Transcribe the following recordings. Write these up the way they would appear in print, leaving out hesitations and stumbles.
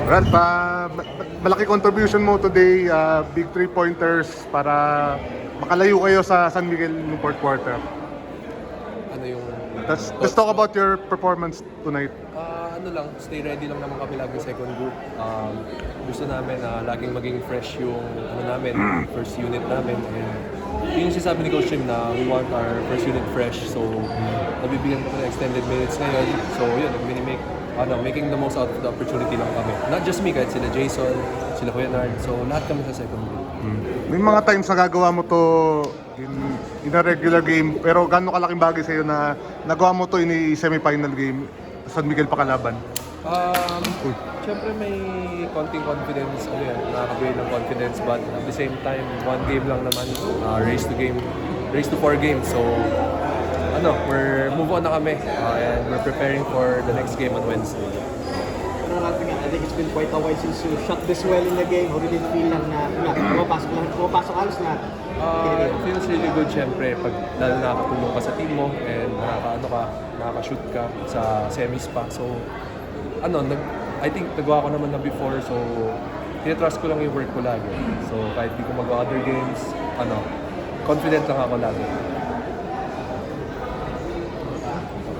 Brad, malaki contribution mo today, big 3-pointers para makalayo kayo sa San Miguel ng fourth quarter. Ano yung... Let's talk about your performance tonight. Ano lang, stay ready lang naman kami laging second group. Gusto namin na laging maging fresh yung ano namin, first unit namin. And yung sinasabi ni Coach Jim na we want our first unit fresh. So, nabibigyan ko ng extended minutes ngayon. So, yun, making the most out of the opportunity lang kami. Not just me, kahit sila Jason, sila Kuya Nard. So, lahat kami sa second group. May mga times na gagawa mo to in a regular game, pero gaano kalaking bagay sa'yo na nagawa mo to in a semi-final game, San Miguel pa kalaban? Siyempre may konting confidence, nakakabigay ng confidence, but at the same time, one game lang naman, race to 4 games. So, we're move on na kami, and we're preparing for the next game on Wednesday. I think it's been quite a while since you shot this well in the game. Or did it feel lang na pumapasok halos na? It feels really good, syempre, pag lalo nakakatulong ka sa team mo and nakaka-shoot ka sa semis pa. So, I think nagawa ko naman na before, so tinatrust ko lang yung work ko lagi. So, kahit di ko mag-other games, confident lang ako lagi.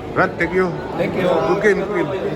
Brad, thank you. Thank you. Good game.